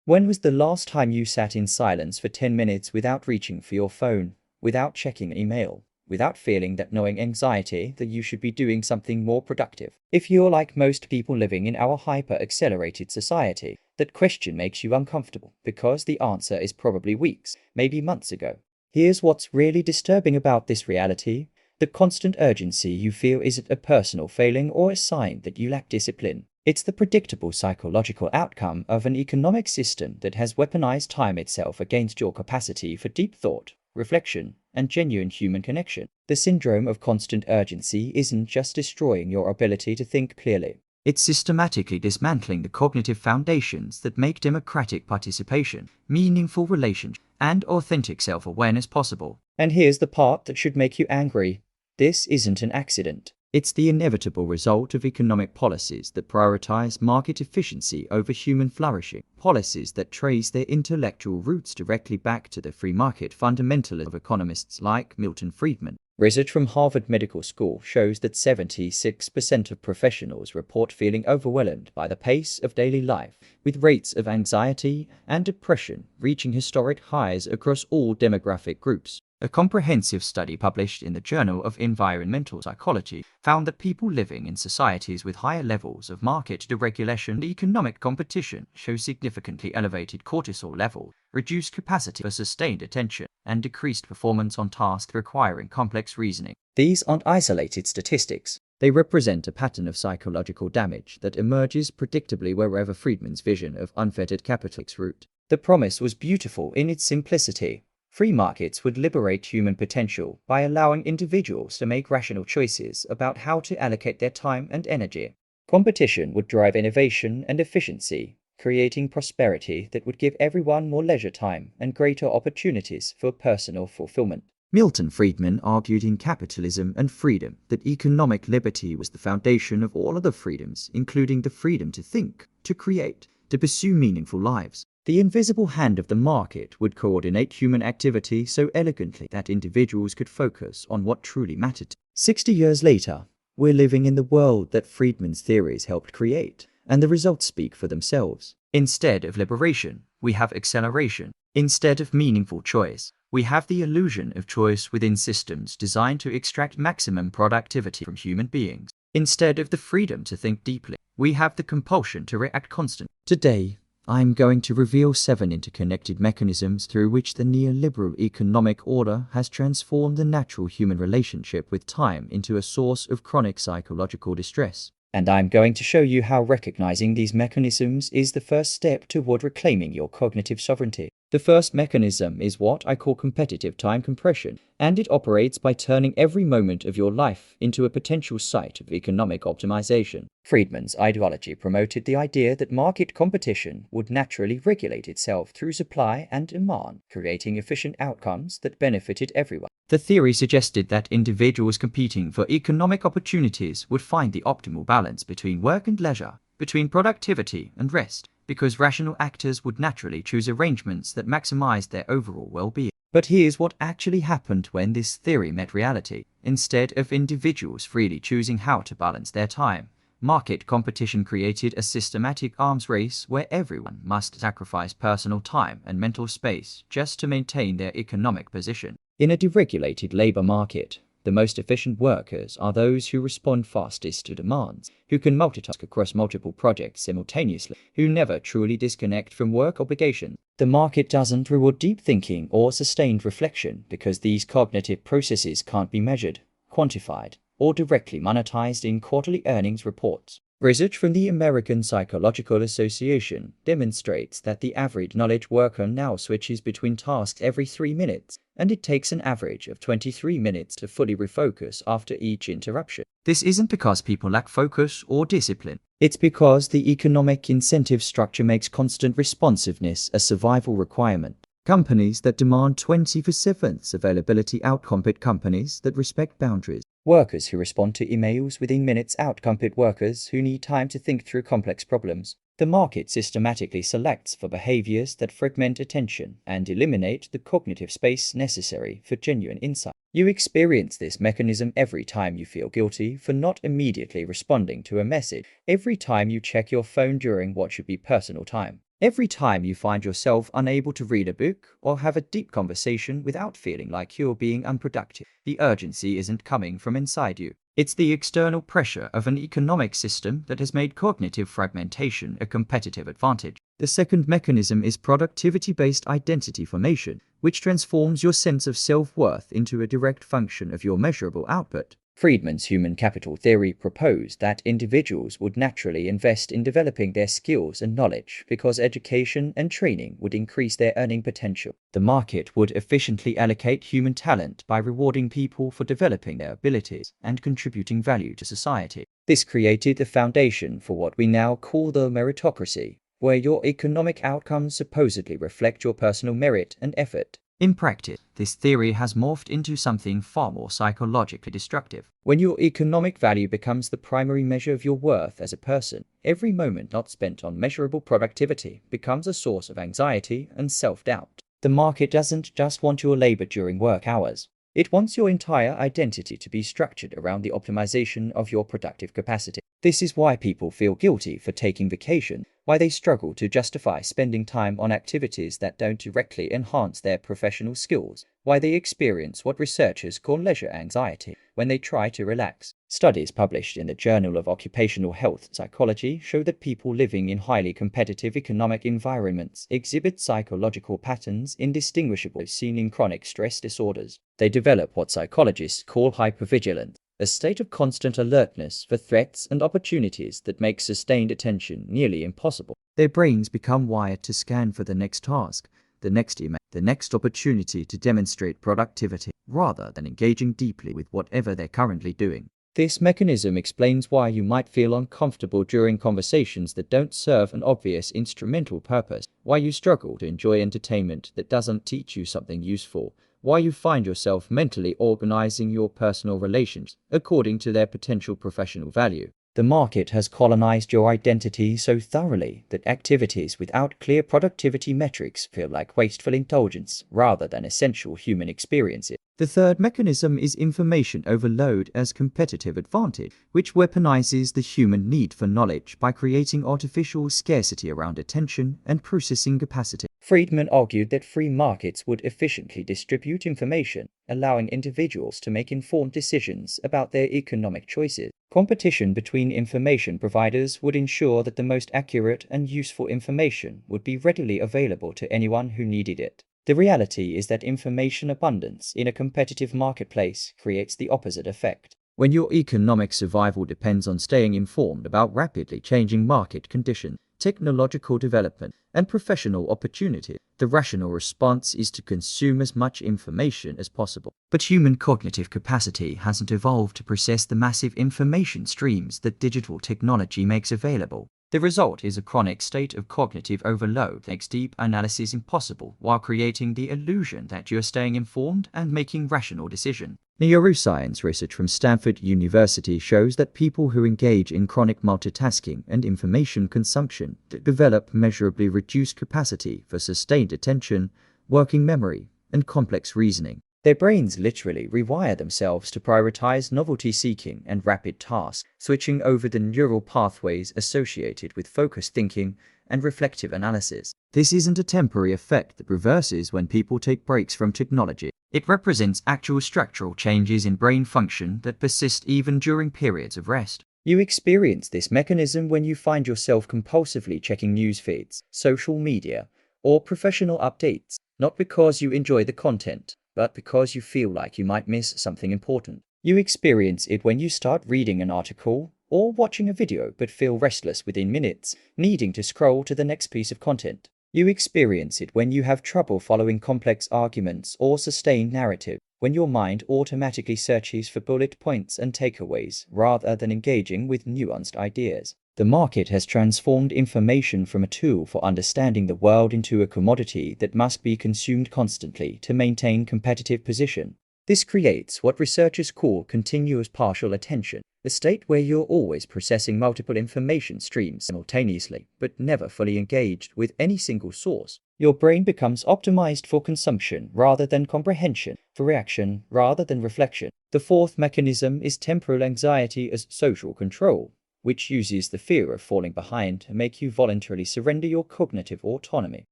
When was the last time you sat in silence for 10 minutes without reaching for your phone, without checking email, without feeling that knowing anxiety that you should be doing something more productive? If you're like most people living in our hyper-accelerated society, that question makes you uncomfortable because the answer is probably weeks, maybe months ago. Here's what's really disturbing about this reality. The constant urgency you feel isn't a personal failing or a sign that you lack discipline. It's the predictable psychological outcome of an economic system that has weaponized time itself against your capacity for deep thought, reflection, and genuine human connection. The syndrome of constant urgency isn't just destroying your ability to think clearly. It's systematically dismantling the cognitive foundations that make democratic participation, meaningful relationships, and authentic self-awareness possible. And here's the part that should make you angry. This isn't an accident. It's the inevitable result of economic policies that prioritize market efficiency over human flourishing, policies that trace their intellectual roots directly back to the free market fundamentalism of economists like Milton Friedman. Research from Harvard Medical School shows that 76% of professionals report feeling overwhelmed by the pace of daily life, with rates of anxiety and depression reaching historic highs across all demographic groups. A comprehensive study published in the Journal of Environmental Psychology found that people living in societies with higher levels of market deregulation and economic competition show significantly elevated cortisol levels, reduced capacity for sustained attention, and decreased performance on tasks requiring complex reasoning. These aren't isolated statistics. They represent a pattern of psychological damage that emerges predictably wherever Friedman's vision of unfettered capital takes root. The promise was beautiful in its simplicity. Free markets would liberate human potential by allowing individuals to make rational choices about how to allocate their time and energy. Competition would drive innovation and efficiency, creating prosperity that would give everyone more leisure time and greater opportunities for personal fulfillment. Milton Friedman argued in Capitalism and Freedom that economic liberty was the foundation of all other freedoms, including the freedom to think, to create, to pursue meaningful lives. The invisible hand of the market would coordinate human activity so elegantly that individuals could focus on what truly mattered. 60 years later, we're living in the world that Friedman's theories helped create, and the results speak for themselves. Instead of liberation, we have acceleration. Instead of meaningful choice, we have the illusion of choice within systems designed to extract maximum productivity from human beings. Instead of the freedom to think deeply, we have the compulsion to react constantly. Today, I'm going to reveal 7 interconnected mechanisms through which the neoliberal economic order has transformed the natural human relationship with time into a source of chronic psychological distress. And I'm going to show you how recognizing these mechanisms is the first step toward reclaiming your cognitive sovereignty. The first mechanism is what I call competitive time compression, and it operates by turning every moment of your life into a potential site of economic optimization. Friedman's ideology promoted the idea that market competition would naturally regulate itself through supply and demand, creating efficient outcomes that benefited everyone. The theory suggested that individuals competing for economic opportunities would find the optimal balance between work and leisure, between productivity and rest, because rational actors would naturally choose arrangements that maximized their overall well-being. But here's what actually happened when this theory met reality. Instead of individuals freely choosing how to balance their time, market competition created a systematic arms race where everyone must sacrifice personal time and mental space just to maintain their economic position. In a deregulated labor market, the most efficient workers are those who respond fastest to demands, who can multitask across multiple projects simultaneously, who never truly disconnect from work obligations. The market doesn't reward deep thinking or sustained reflection because these cognitive processes can't be measured, quantified, or directly monetized in quarterly earnings reports. Research from the American Psychological Association demonstrates that the average knowledge worker now switches between tasks every 3 minutes, and it takes an average of 23 minutes to fully refocus after each interruption. This isn't because people lack focus or discipline. It's because the economic incentive structure makes constant responsiveness a survival requirement. Companies that demand 24/7 availability outcompete companies that respect boundaries. Workers who respond to emails within minutes outcompete workers who need time to think through complex problems. The market systematically selects for behaviors that fragment attention and eliminate the cognitive space necessary for genuine insight. You experience this mechanism every time you feel guilty for not immediately responding to a message, every time you check your phone during what should be personal time. Every time you find yourself unable to read a book or have a deep conversation without feeling like you're being unproductive, the urgency isn't coming from inside you. It's the external pressure of an economic system that has made cognitive fragmentation a competitive advantage. The second mechanism is productivity-based identity formation, which transforms your sense of self-worth into a direct function of your measurable output. Friedman's human capital theory proposed that individuals would naturally invest in developing their skills and knowledge because education and training would increase their earning potential. The market would efficiently allocate human talent by rewarding people for developing their abilities and contributing value to society. This created the foundation for what we now call the meritocracy, where your economic outcomes supposedly reflect your personal merit and effort. In practice, this theory has morphed into something far more psychologically destructive. When your economic value becomes the primary measure of your worth as a person, every moment not spent on measurable productivity becomes a source of anxiety and self-doubt. The market doesn't just want your labor during work hours. It wants your entire identity to be structured around the optimization of your productive capacity. This is why people feel guilty for taking vacation, why they struggle to justify spending time on activities that don't directly enhance their professional skills, why they experience what researchers call leisure anxiety when they try to relax. Studies published in the Journal of Occupational Health Psychology show that people living in highly competitive economic environments exhibit psychological patterns indistinguishable seen in chronic stress disorders. They develop what psychologists call hypervigilance, a state of constant alertness for threats and opportunities that makes sustained attention nearly impossible. Their brains become wired to scan for the next task, the next email, the next opportunity to demonstrate productivity, rather than engaging deeply with whatever they're currently doing. This mechanism explains why you might feel uncomfortable during conversations that don't serve an obvious instrumental purpose, why you struggle to enjoy entertainment that doesn't teach you something useful, why you find yourself mentally organizing your personal relations according to their potential professional value. The market has colonized your identity so thoroughly that activities without clear productivity metrics feel like wasteful indulgence rather than essential human experiences. The third mechanism is information overload as competitive advantage, which weaponizes the human need for knowledge by creating artificial scarcity around attention and processing capacity. Friedman argued that free markets would efficiently distribute information, allowing individuals to make informed decisions about their economic choices. Competition between information providers would ensure that the most accurate and useful information would be readily available to anyone who needed it. The reality is that information abundance in a competitive marketplace creates the opposite effect. When your economic survival depends on staying informed about rapidly changing market conditions, technological development, and professional opportunity, the rational response is to consume as much information as possible. But human cognitive capacity hasn't evolved to process the massive information streams that digital technology makes available. The result is a chronic state of cognitive overload that makes deep analysis impossible while creating the illusion that you're staying informed and making rational decisions. Neuroscience research from Stanford University shows that people who engage in chronic multitasking and information consumption develop measurably reduced capacity for sustained attention, working memory, and complex reasoning. Their brains literally rewire themselves to prioritize novelty-seeking and rapid tasks, switching over the neural pathways associated with focused thinking and reflective analysis. This isn't a temporary effect that reverses when people take breaks from technology. It represents actual structural changes in brain function that persist even during periods of rest. You experience this mechanism when you find yourself compulsively checking news feeds, social media, or professional updates, not because you enjoy the content, but because you feel like you might miss something important. You experience it when you start reading an article or watching a video but feel restless within minutes, needing to scroll to the next piece of content. You experience it when you have trouble following complex arguments or sustained narrative, when your mind automatically searches for bullet points and takeaways rather than engaging with nuanced ideas. The market has transformed information from a tool for understanding the world into a commodity that must be consumed constantly to maintain competitive position. This creates what researchers call continuous partial attention, a state where you're always processing multiple information streams simultaneously, but never fully engaged with any single source. Your brain becomes optimized for consumption rather than comprehension, for reaction rather than reflection. The fourth mechanism is temporal anxiety as social control, which uses the fear of falling behind to make you voluntarily surrender your cognitive autonomy.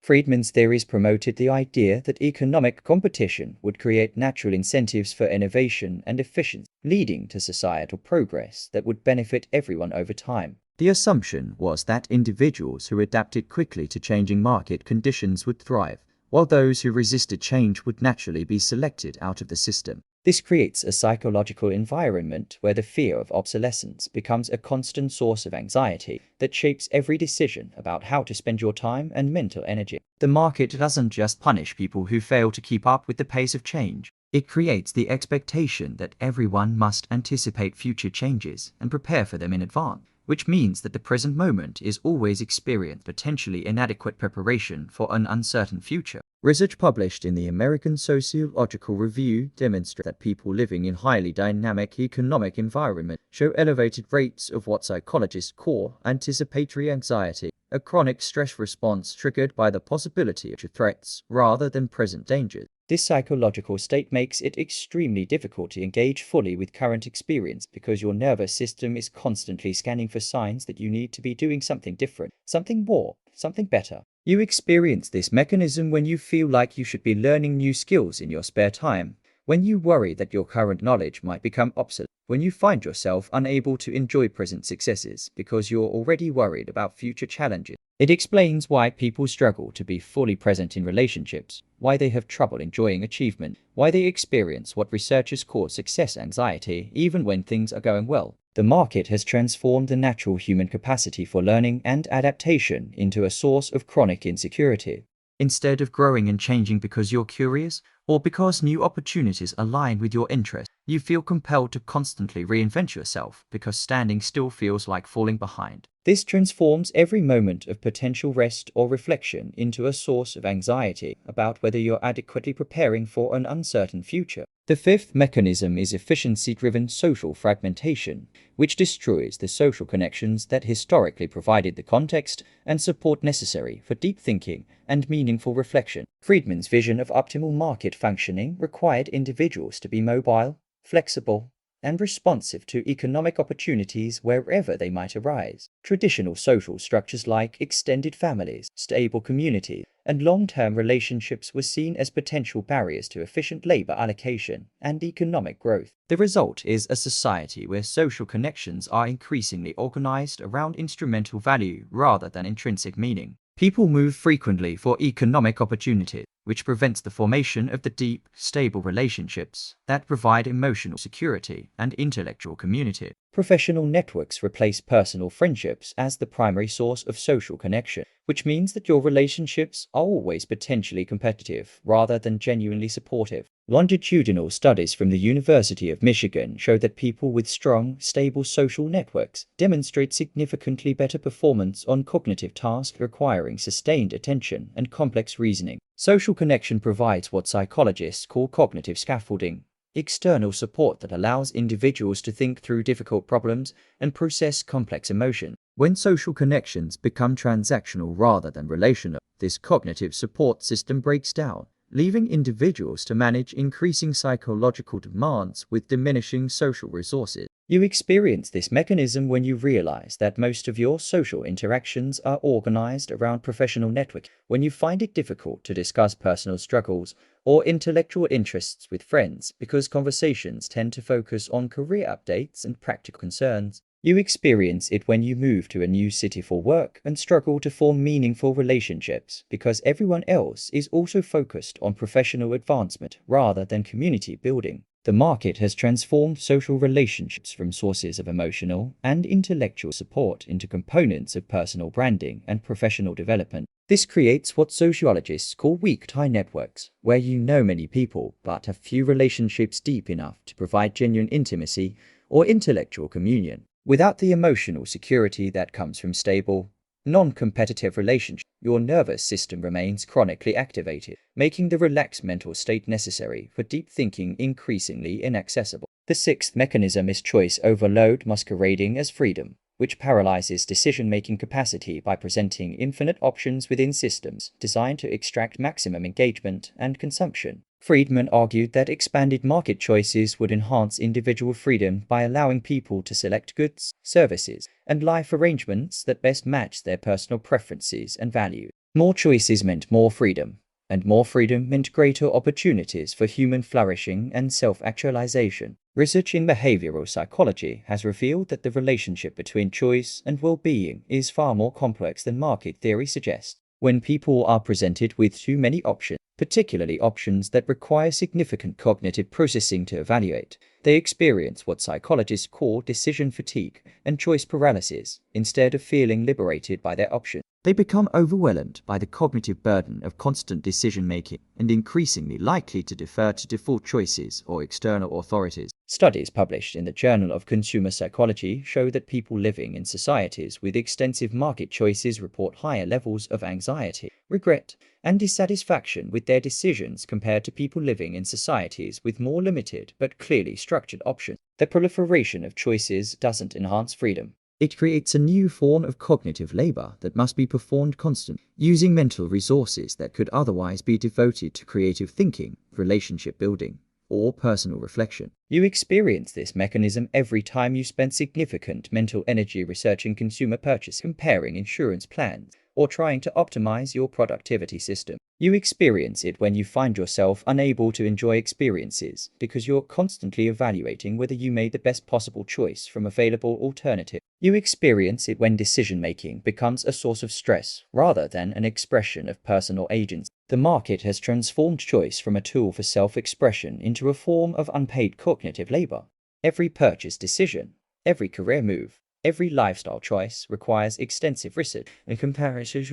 Friedman's theories promoted the idea that economic competition would create natural incentives for innovation and efficiency, leading to societal progress that would benefit everyone over time. The assumption was that individuals who adapted quickly to changing market conditions would thrive, while those who resisted change would naturally be selected out of the system. This creates a psychological environment where the fear of obsolescence becomes a constant source of anxiety that shapes every decision about how to spend your time and mental energy. The market doesn't just punish people who fail to keep up with the pace of change. It creates the expectation that everyone must anticipate future changes and prepare for them in advance, which means that the present moment is always experiencing potentially inadequate preparation for an uncertain future. Research published in the American Sociological Review demonstrates that people living in highly dynamic economic environments show elevated rates of what psychologists call anticipatory anxiety, a chronic stress response triggered by the possibility of threats rather than present dangers. This psychological state makes it extremely difficult to engage fully with current experience because your nervous system is constantly scanning for signs that you need to be doing something different, something more, something better. You experience this mechanism when you feel like you should be learning new skills in your spare time, when you worry that your current knowledge might become obsolete, when you find yourself unable to enjoy present successes because you're already worried about future challenges. It explains why people struggle to be fully present in relationships, why they have trouble enjoying achievement, why they experience what researchers call success anxiety even when things are going well. The market has transformed the natural human capacity for learning and adaptation into a source of chronic insecurity. Instead of growing and changing because you're curious, or because new opportunities align with your interests, you feel compelled to constantly reinvent yourself because standing still feels like falling behind. This transforms every moment of potential rest or reflection into a source of anxiety about whether you're adequately preparing for an uncertain future. The fifth mechanism is efficiency-driven social fragmentation, which destroys the social connections that historically provided the context and support necessary for deep thinking and meaningful reflection. Friedman's vision of optimal market functioning required individuals to be mobile, flexible, and responsive to economic opportunities wherever they might arise. Traditional social structures like extended families, stable communities, and long-term relationships were seen as potential barriers to efficient labor allocation and economic growth. The result is a society where social connections are increasingly organized around instrumental value rather than intrinsic meaning. People move frequently for economic opportunities, which prevents the formation of the deep, stable relationships that provide emotional security and intellectual community. Professional networks replace personal friendships as the primary source of social connection, which means that your relationships are always potentially competitive rather than genuinely supportive. Longitudinal studies from the University of Michigan show that people with strong, stable social networks demonstrate significantly better performance on cognitive tasks requiring sustained attention and complex reasoning. Social connection provides what psychologists call cognitive scaffolding, external support that allows individuals to think through difficult problems and process complex emotions. When social connections become transactional rather than relational, this cognitive support system breaks down, leaving individuals to manage increasing psychological demands with diminishing social resources. You experience this mechanism when you realize that most of your social interactions are organized around professional networks, when you find it difficult to discuss personal struggles or intellectual interests with friends because conversations tend to focus on career updates and practical concerns. You experience it when you move to a new city for work and struggle to form meaningful relationships because everyone else is also focused on professional advancement rather than community building. The market has transformed social relationships from sources of emotional and intellectual support into components of personal branding and professional development. This creates what sociologists call weak tie networks, where you know many people but have few relationships deep enough to provide genuine intimacy or intellectual communion. Without the emotional security that comes from stable, non-competitive relationships, your nervous system remains chronically activated, making the relaxed mental state necessary for deep thinking increasingly inaccessible. The sixth mechanism is choice overload masquerading as freedom, which paralyzes decision-making capacity by presenting infinite options within systems designed to extract maximum engagement and consumption. Friedman argued that expanded market choices would enhance individual freedom by allowing people to select goods, services, and life arrangements that best match their personal preferences and values. More choices meant more freedom, and more freedom meant greater opportunities for human flourishing and self-actualization. Research in behavioral psychology has revealed that the relationship between choice and well-being is far more complex than market theory suggests. When people are presented with too many options, particularly options that require significant cognitive processing to evaluate, they experience what psychologists call decision fatigue and choice paralysis. Instead of feeling liberated by their options, they become overwhelmed by the cognitive burden of constant decision-making and increasingly likely to defer to default choices or external authorities. Studies published in the Journal of Consumer Psychology show that people living in societies with extensive market choices report higher levels of anxiety, regret, and dissatisfaction with their decisions compared to people living in societies with more limited but clearly structured options. The proliferation of choices doesn't enhance freedom. It creates a new form of cognitive labor that must be performed constantly, using mental resources that could otherwise be devoted to creative thinking, relationship building, or personal reflection. You experience this mechanism every time you spend significant mental energy researching consumer purchase, comparing insurance plans, or trying to optimize your productivity system. You experience it when you find yourself unable to enjoy experiences because you're constantly evaluating whether you made the best possible choice from available alternatives. You experience it when decision-making becomes a source of stress rather than an expression of personal agency. The market has transformed choice from a tool for self-expression into a form of unpaid cognitive labor. Every purchase decision, every career move, every lifestyle choice requires extensive research and comparison.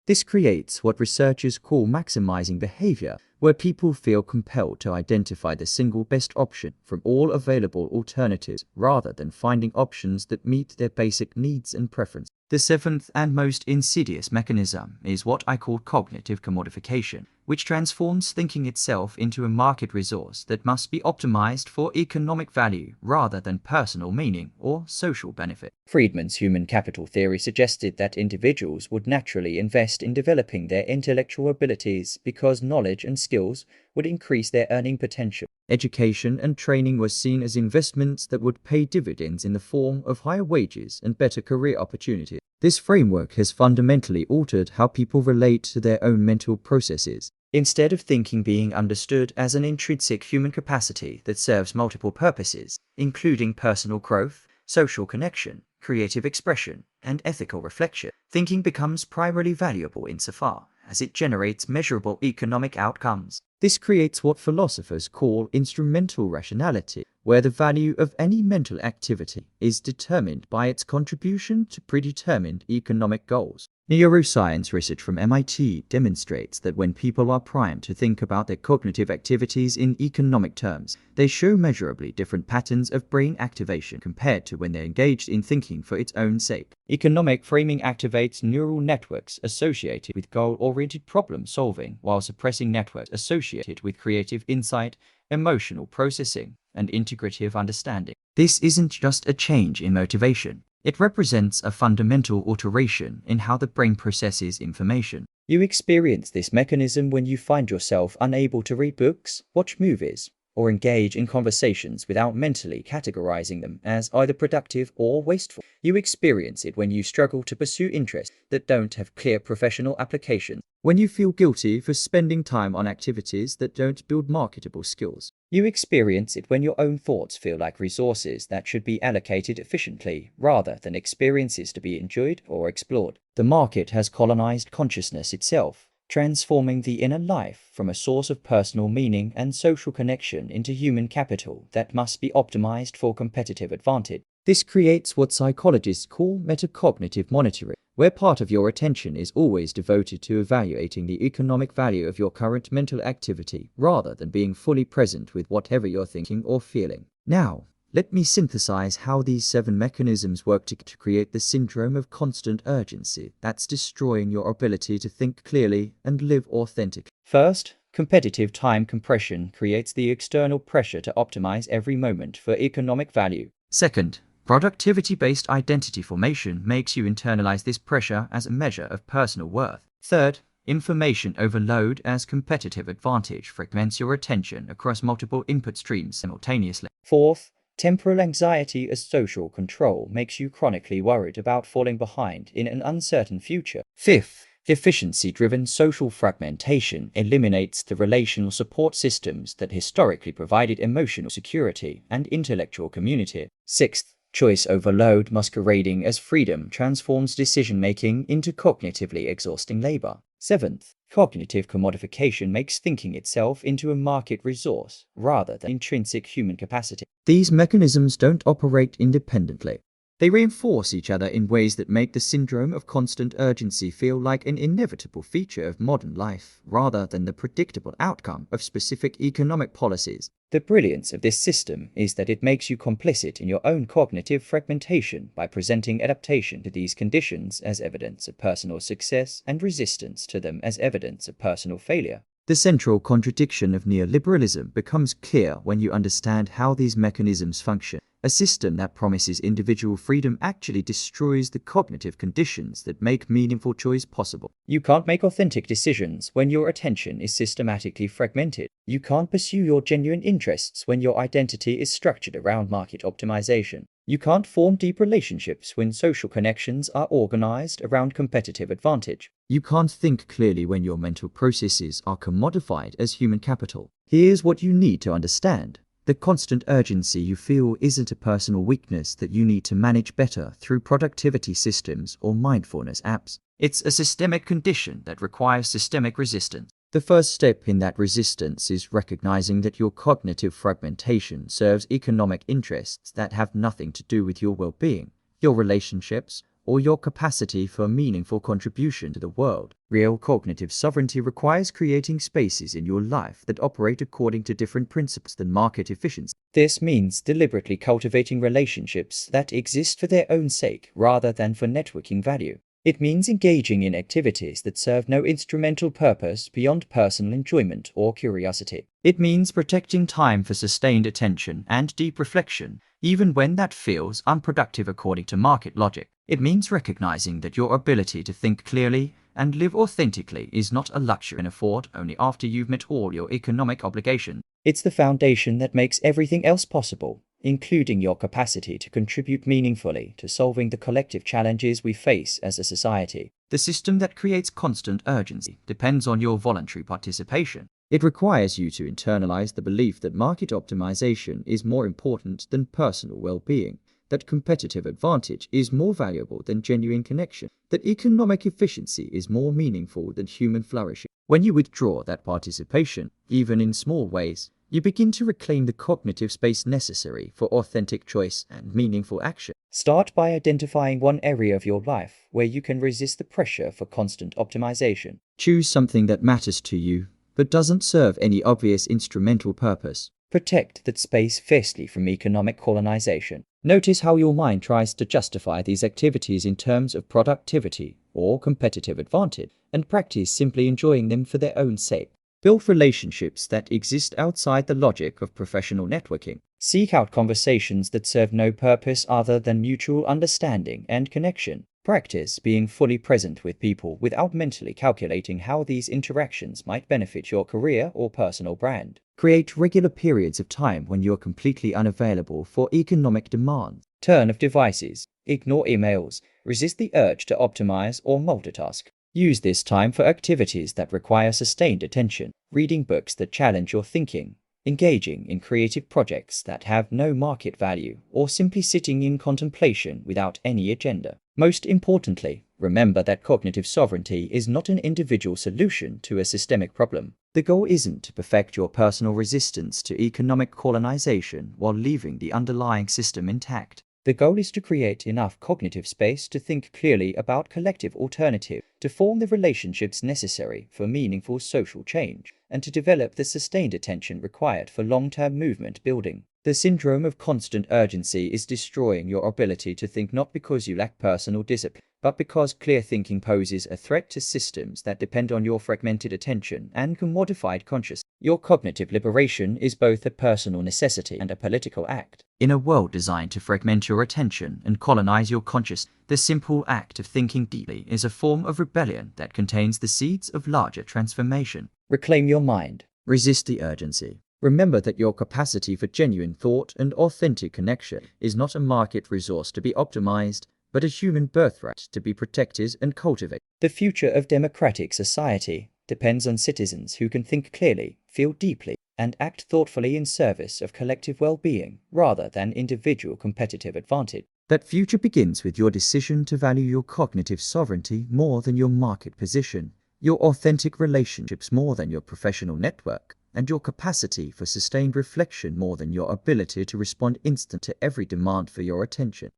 This creates what researchers call maximizing behavior, where people feel compelled to identify the single best option from all available alternatives rather than finding options that meet their basic needs and preferences. The seventh and most insidious mechanism is what I call cognitive commodification, which transforms thinking itself into a market resource that must be optimized for economic value rather than personal meaning or social benefit. Friedman's human capital theory suggested that individuals would naturally invest in developing their intellectual abilities because knowledge and skills would increase their earning potential. Education and training were seen as investments that would pay dividends in the form of higher wages and better career opportunities. This framework has fundamentally altered how people relate to their own mental processes. Instead of thinking being understood as an intrinsic human capacity that serves multiple purposes, including personal growth, social connection, creative expression, and ethical reflection, thinking becomes primarily valuable insofar as it generates measurable economic outcomes. This creates what philosophers call instrumental rationality, where the value of any mental activity is determined by its contribution to predetermined economic goals. Neuroscience research from MIT demonstrates that when people are primed to think about their cognitive activities in economic terms, they show measurably different patterns of brain activation compared to when they're engaged in thinking for its own sake. Economic framing activates neural networks associated with goal-oriented problem solving, while suppressing networks associated with creative insight, emotional processing, and integrative understanding. This isn't just a change in motivation. It represents a fundamental alteration in how the brain processes information. You experience this mechanism when you find yourself unable to read books, watch movies, or engage in conversations without mentally categorizing them as either productive or wasteful. You experience it when you struggle to pursue interests that don't have clear professional applications, when you feel guilty for spending time on activities that don't build marketable skills. You experience it when your own thoughts feel like resources that should be allocated efficiently rather than experiences to be enjoyed or explored. The market has colonized consciousness itself, transforming the inner life from a source of personal meaning and social connection into human capital that must be optimized for competitive advantage. This creates what psychologists call metacognitive monitoring, where part of your attention is always devoted to evaluating the economic value of your current mental activity rather than being fully present with whatever you're thinking or feeling. Now, let me synthesize how these 7 mechanisms work to create the syndrome of constant urgency that's destroying your ability to think clearly and live authentically. First, competitive time compression creates the external pressure to optimize every moment for economic value. Second, productivity-based identity formation makes you internalize this pressure as a measure of personal worth. Third, Information overload as competitive advantage fragments your attention across multiple input streams simultaneously. Fourth, temporal anxiety as social control makes you chronically worried about falling behind in an uncertain future. Fifth, efficiency-driven social fragmentation eliminates the relational support systems that historically provided emotional security and intellectual community. Sixth, choice overload masquerading as freedom transforms decision-making into cognitively exhausting labor. Seventh, cognitive commodification makes thinking itself into a market resource rather than intrinsic human capacity. These mechanisms don't operate independently. They reinforce each other in ways that make the syndrome of constant urgency feel like an inevitable feature of modern life, rather than the predictable outcome of specific economic policies. The brilliance of this system is that it makes you complicit in your own cognitive fragmentation by presenting adaptation to these conditions as evidence of personal success and resistance to them as evidence of personal failure. The central contradiction of neoliberalism becomes clear when you understand how these mechanisms function. A system that promises individual freedom actually destroys the cognitive conditions that make meaningful choice possible. You can't make authentic decisions when your attention is systematically fragmented. You can't pursue your genuine interests when your identity is structured around market optimization. You can't form deep relationships when social connections are organized around competitive advantage. You can't think clearly when your mental processes are commodified as human capital. Here's what you need to understand. The constant urgency you feel isn't a personal weakness that you need to manage better through productivity systems or mindfulness apps. It's a systemic condition that requires systemic resistance. The first step in that resistance is recognizing that your cognitive fragmentation serves economic interests that have nothing to do with your well-being, your relationships, or your capacity for meaningful contribution to the world. Real cognitive sovereignty requires creating spaces in your life that operate according to different principles than market efficiency. This means deliberately cultivating relationships that exist for their own sake rather than for networking value. It means engaging in activities that serve no instrumental purpose beyond personal enjoyment or curiosity. It means protecting time for sustained attention and deep reflection, even when that feels unproductive according to market logic. It means recognizing that your ability to think clearly and live authentically is not a luxury and afford only after you've met all your economic obligations. It's the foundation that makes everything else possible, including your capacity to contribute meaningfully to solving the collective challenges we face as a society. The system that creates constant urgency depends on your voluntary participation. It requires you to internalize the belief that market optimization is more important than personal well-being, that competitive advantage is more valuable than genuine connection, that economic efficiency is more meaningful than human flourishing. When you withdraw that participation, even in small ways, you begin to reclaim the cognitive space necessary for authentic choice and meaningful action. Start by identifying one area of your life where you can resist the pressure for constant optimization. Choose something that matters to you, but doesn't serve any obvious instrumental purpose. Protect that space fiercely from economic colonization. Notice how your mind tries to justify these activities in terms of productivity or competitive advantage, and practice simply enjoying them for their own sake. Build relationships that exist outside the logic of professional networking. Seek out conversations that serve no purpose other than mutual understanding and connection. Practice being fully present with people without mentally calculating how these interactions might benefit your career or personal brand. Create regular periods of time when you're completely unavailable for economic demands. Turn off devices. Ignore emails. Resist the urge to optimize or multitask. Use this time for activities that require sustained attention, reading books that challenge your thinking, engaging in creative projects that have no market value, or simply sitting in contemplation without any agenda. Most importantly, remember that cognitive sovereignty is not an individual solution to a systemic problem. The goal isn't to perfect your personal resistance to economic colonization while leaving the underlying system intact. The goal is to create enough cognitive space to think clearly about collective alternatives, to form the relationships necessary for meaningful social change, and to develop the sustained attention required for long-term movement building. The syndrome of constant urgency is destroying your ability to think not because you lack personal discipline, but because clear thinking poses a threat to systems that depend on your fragmented attention and commodified consciousness. Your cognitive liberation is both a personal necessity and a political act. In a world designed to fragment your attention and colonize your consciousness, the simple act of thinking deeply is a form of rebellion that contains the seeds of larger transformation. Reclaim your mind. Resist the urgency. Remember that your capacity for genuine thought and authentic connection is not a market resource to be optimized, but a human birthright to be protected and cultivated. The future of democratic society depends on citizens who can think clearly, feel deeply, and act thoughtfully in service of collective well-being rather than individual competitive advantage. That future begins with your decision to value your cognitive sovereignty more than your market position, your authentic relationships more than your professional network, and your capacity for sustained reflection more than your ability to respond instantly to every demand for your attention.